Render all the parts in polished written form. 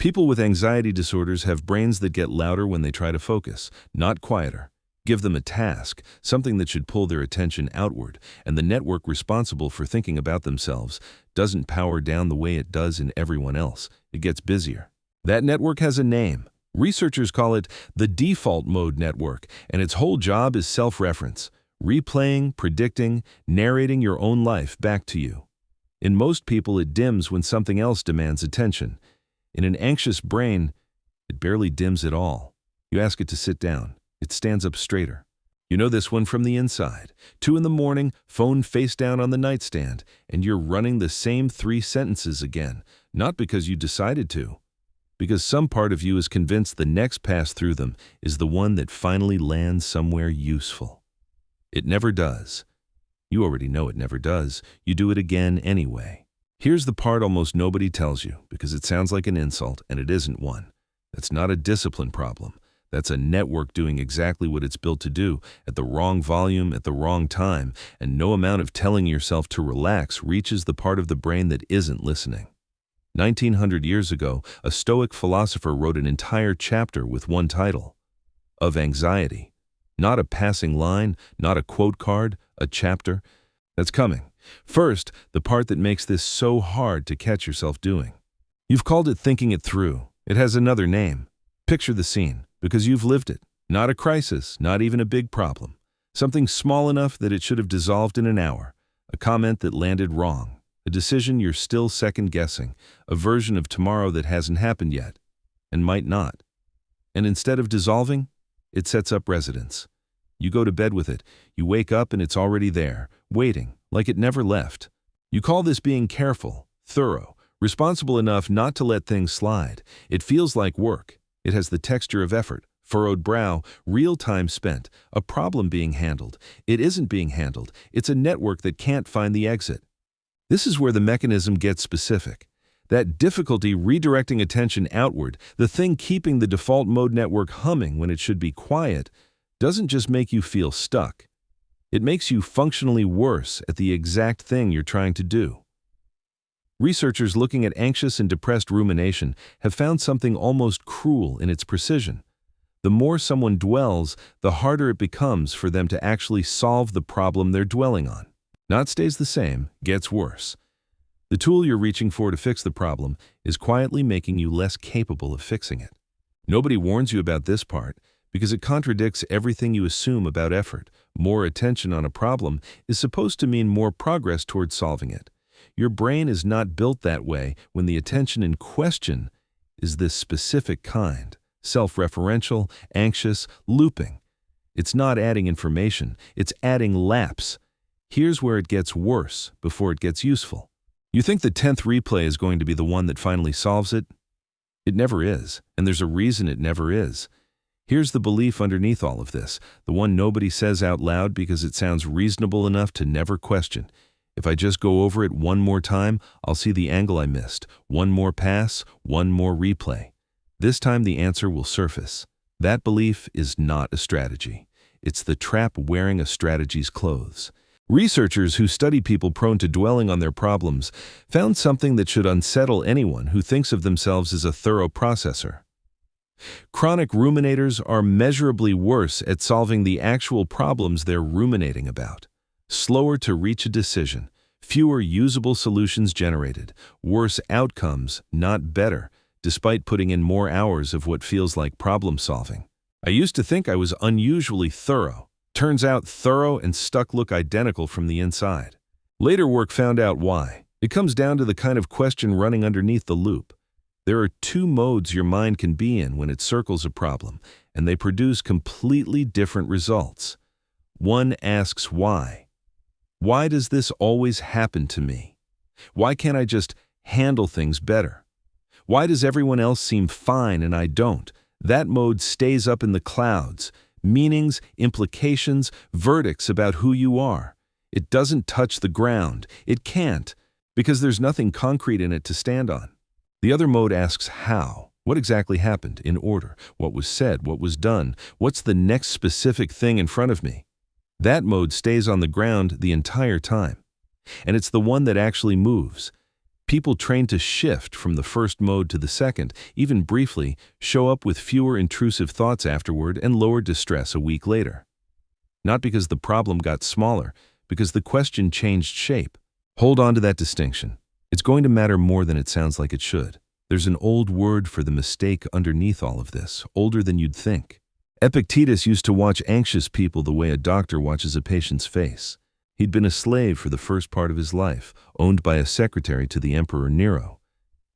People with anxiety disorders have brains that get louder when they try to focus, not quieter. Give them a task, something that should pull their attention outward, and the network responsible for thinking about themselves doesn't power down the way it does in everyone else. It gets busier. That network has a name. Researchers call it the default mode network, and its whole job is self-reference, replaying, predicting, narrating your own life back to you. In most people, it dims when something else demands attention. In an anxious brain, it barely dims at all. You ask it to sit down. It stands up straighter. You know this one from the inside. 2 a.m, phone face down on the nightstand, and you're running the same 3 sentences again, not because you decided to, because some part of you is convinced the next pass through them is the one that finally lands somewhere useful. It never does. You already know it never does. You do it again anyway. Here's the part almost nobody tells you, because it sounds like an insult, and it isn't one. That's not a discipline problem. That's a network doing exactly what it's built to do, at the wrong volume, at the wrong time, and no amount of telling yourself to relax reaches the part of the brain that isn't listening. 1900 years ago, a Stoic philosopher wrote an entire chapter with one title, Of Anxiety. Not a passing line, not a quote card, a chapter. That's coming. First, the part that makes this so hard to catch yourself doing. You've called it thinking it through. It has another name. Picture the scene. Because you've lived it. Not a crisis, not even a big problem. Something small enough that it should have dissolved in an hour. A comment that landed wrong. A decision you're still second-guessing. A version of tomorrow that hasn't happened yet. And might not. And instead of dissolving, it sets up residence. You go to bed with it. You wake up and it's already there, waiting, like it never left. You call this being careful, thorough, responsible enough not to let things slide. It feels like work. It has the texture of effort, furrowed brow, real time spent, a problem being handled. It isn't being handled. It's a network that can't find the exit. This is where the mechanism gets specific. That difficulty redirecting attention outward, the thing keeping the default mode network humming when it should be quiet, doesn't just make you feel stuck. It makes you functionally worse at the exact thing you're trying to do. Researchers looking at anxious and depressed rumination have found something almost cruel in its precision. The more someone dwells, the harder it becomes for them to actually solve the problem they're dwelling on. Not stays the same, gets worse. The tool you're reaching for to fix the problem is quietly making you less capable of fixing it. Nobody warns you about this part because it contradicts everything you assume about effort. More attention on a problem is supposed to mean more progress towards solving it. Your brain is not built that way when the attention in question is this specific kind, self-referential, anxious, looping. It's not adding information, it's adding laps. Here's where it gets worse before it gets useful. You think the 10th replay is going to be the one that finally solves it? It never is, and there's a reason it never is. Here's the belief underneath all of this, the one nobody says out loud because it sounds reasonable enough to never question. If I just go over it one more time, I'll see the angle I missed. One more pass, one more replay. This time the answer will surface. That belief is not a strategy. It's the trap wearing a strategy's clothes. Researchers who study people prone to dwelling on their problems found something that should unsettle anyone who thinks of themselves as a thorough processor. Chronic ruminators are measurably worse at solving the actual problems they're ruminating about. Slower to reach a decision, fewer usable solutions generated, worse outcomes, not better, despite putting in more hours of what feels like problem solving. I used to think I was unusually thorough. Turns out thorough and stuck look identical from the inside. Later work found out why. It comes down to the kind of question running underneath the loop. There are 2 modes your mind can be in when it circles a problem, and they produce completely different results. One asks why. Why does this always happen to me? Why can't I just handle things better? Why does everyone else seem fine and I don't? That mode stays up in the clouds. Meanings, implications, verdicts about who you are. It doesn't touch the ground. It can't, because there's nothing concrete in it to stand on. The other mode asks how. What exactly happened, in order? What was said? What was done? What's the next specific thing in front of me? That mode stays on the ground the entire time. And it's the one that actually moves. People trained to shift from the first mode to the second, even briefly, show up with fewer intrusive thoughts afterward and lower distress a week later. Not because the problem got smaller, because the question changed shape. Hold on to that distinction. It's going to matter more than it sounds like it should. There's an old word for the mistake underneath all of this, older than you'd think. Epictetus used to watch anxious people the way a doctor watches a patient's face. He'd been a slave for the first part of his life, owned by a secretary to the Emperor Nero.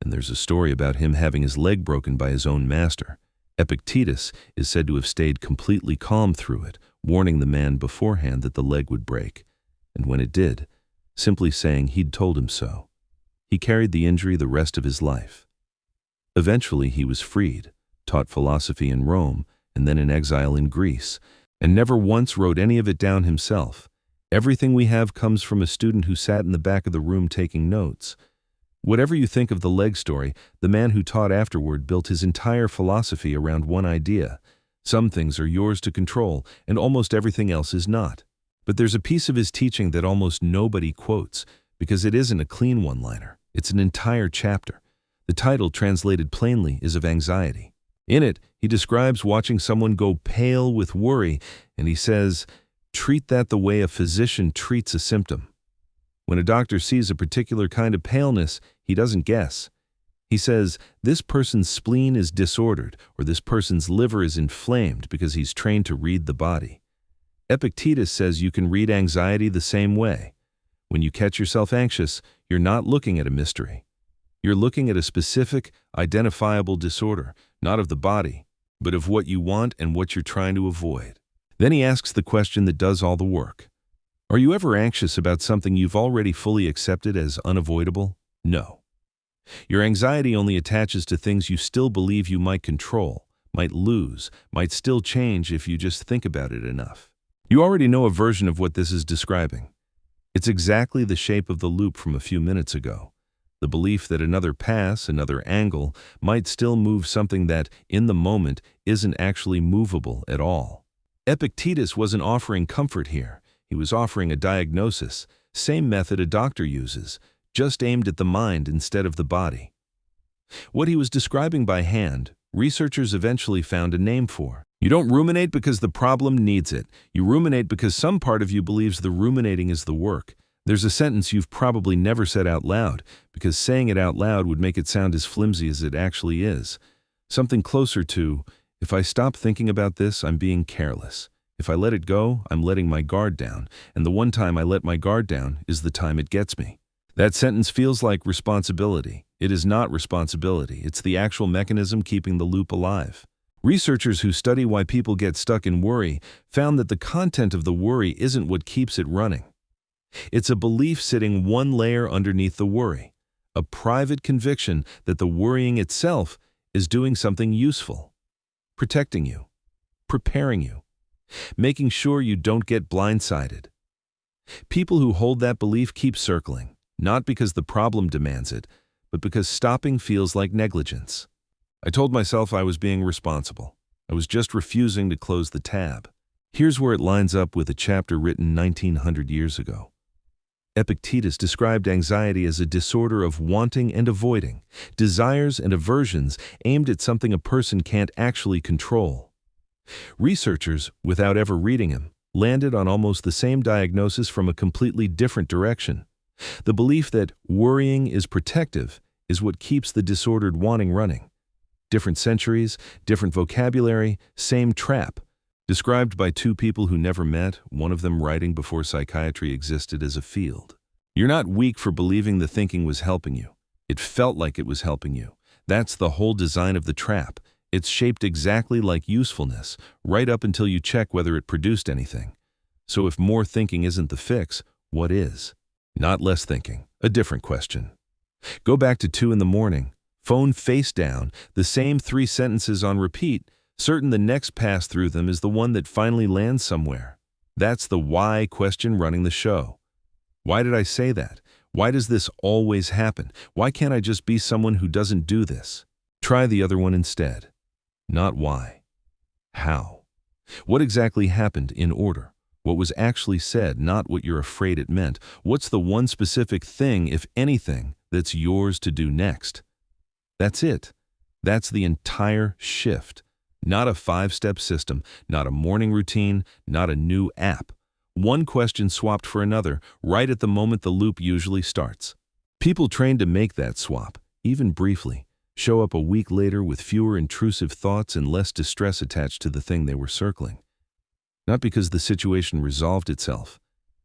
And there's a story about him having his leg broken by his own master. Epictetus is said to have stayed completely calm through it, warning the man beforehand that the leg would break. And when it did, simply saying he'd told him so. He carried the injury the rest of his life. Eventually he was freed, taught philosophy in Rome, and then in exile in Greece, and never once wrote any of it down himself. Everything we have comes from a student who sat in the back of the room taking notes. Whatever you think of the leg story, the man who taught afterward built his entire philosophy around one idea. Some things are yours to control, and almost everything else is not. But there's a piece of his teaching that almost nobody quotes, because it isn't a clean one-liner. It's an entire chapter. The title, translated plainly, is of anxiety. In it, he describes watching someone go pale with worry, and he says, treat that the way a physician treats a symptom. When a doctor sees a particular kind of paleness, he doesn't guess. He says, this person's spleen is disordered, or this person's liver is inflamed because he's trained to read the body. Epictetus says you can read anxiety the same way. When you catch yourself anxious, you're not looking at a mystery. You're looking at a specific, identifiable disorder, not of the body, but of what you want and what you're trying to avoid. Then he asks the question that does all the work. Are you ever anxious about something you've already fully accepted as unavoidable? No. Your anxiety only attaches to things you still believe you might control, might lose, might still change if you just think about it enough. You already know a version of what this is describing. It's exactly the shape of the loop from a few minutes ago. The belief that another pass, another angle, might still move something that, in the moment, isn't actually movable at all. Epictetus wasn't offering comfort here. He was offering a diagnosis, same method a doctor uses, just aimed at the mind instead of the body. What he was describing by hand, researchers eventually found a name for. You don't ruminate because the problem needs it. You ruminate because some part of you believes the ruminating is the work. There's a sentence you've probably never said out loud, because saying it out loud would make it sound as flimsy as it actually is. Something closer to, if I stop thinking about this, I'm being careless. If I let it go, I'm letting my guard down, and the one time I let my guard down is the time it gets me. That sentence feels like responsibility. It is not responsibility. It's the actual mechanism keeping the loop alive. Researchers who study why people get stuck in worry found that the content of the worry isn't what keeps it running. It's a belief sitting one layer underneath the worry, a private conviction that the worrying itself is doing something useful, protecting you, preparing you, making sure you don't get blindsided. People who hold that belief keep circling, not because the problem demands it, but because stopping feels like negligence. I told myself I was being responsible. I was just refusing to close the tab. Here's where it lines up with a chapter written 1900 years ago. Epictetus described anxiety as a disorder of wanting and avoiding, desires and aversions aimed at something a person can't actually control. Researchers, without ever reading him, landed on almost the same diagnosis from a completely different direction. The belief that worrying is protective is what keeps the disordered wanting running. Different centuries, different vocabulary, same trap. Described by two people who never met, one of them writing before psychiatry existed as a field. You're not weak for believing the thinking was helping you. It felt like it was helping you. That's the whole design of the trap. It's shaped exactly like usefulness, right up until you check whether it produced anything. So if more thinking isn't the fix, what is? Not less thinking. A different question. Go back to 2 a.m, phone face down, the same 3 sentences on repeat, certain the next pass through them is the one that finally lands somewhere. That's the why question running the show. Why did I say that? Why does this always happen? Why can't I just be someone who doesn't do this? Try the other one instead. Not why. How? What exactly happened in order? What was actually said, not what you're afraid it meant? What's the one specific thing, if anything, that's yours to do next. That's it. That's the entire shift. Not a 5-step system, not a morning routine, not a new app. One question swapped for another, right at the moment the loop usually starts. People trained to make that swap, even briefly, show up a week later with fewer intrusive thoughts and less distress attached to the thing they were circling. Not because the situation resolved itself,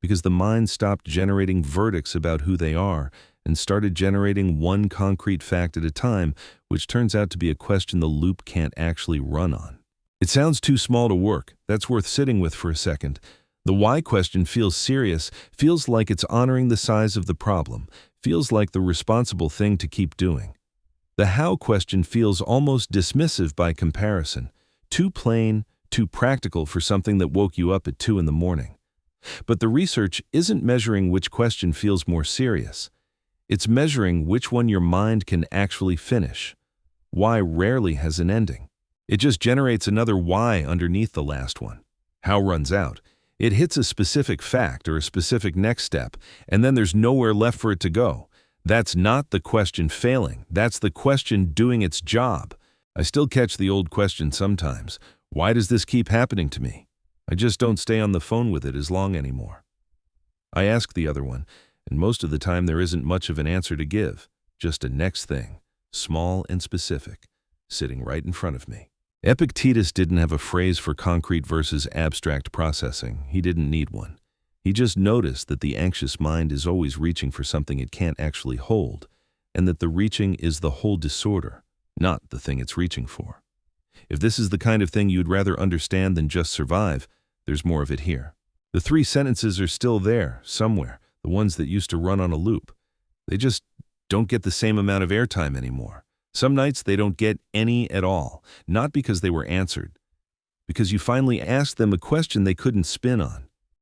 because the mind stopped generating verdicts about who they are and started generating one concrete fact at a time, which turns out to be a question the loop can't actually run on. It sounds too small to work. That's worth sitting with for a second. The why question feels serious, feels like it's honoring the size of the problem, feels like the responsible thing to keep doing. The how question feels almost dismissive by comparison, too plain, too practical for something that woke you up at 2 in the morning. But the research isn't measuring which question feels more serious. It's measuring which one your mind can actually finish. Why rarely has an ending. It just generates another why underneath the last one. How runs out. It hits a specific fact or a specific next step, and then there's nowhere left for it to go. That's not the question failing. That's the question doing its job. I still catch the old question sometimes. Why does this keep happening to me? I just don't stay on the phone with it as long anymore. I ask the other one, and most of the time there isn't much of an answer to give, just a next thing, small and specific, sitting right in front of me. Epictetus didn't have a phrase for concrete versus abstract processing. He didn't need one. He just noticed that the anxious mind is always reaching for something it can't actually hold, and that the reaching is the whole disorder, not the thing it's reaching for. If this is the kind of thing you'd rather understand than just survive, there's more of it here. The 3 sentences are still there, somewhere, the ones that used to run on a loop. They just don't get the same amount of airtime anymore. Some nights they don't get any at all, not because they were answered, because you finally asked them a question they couldn't spin on.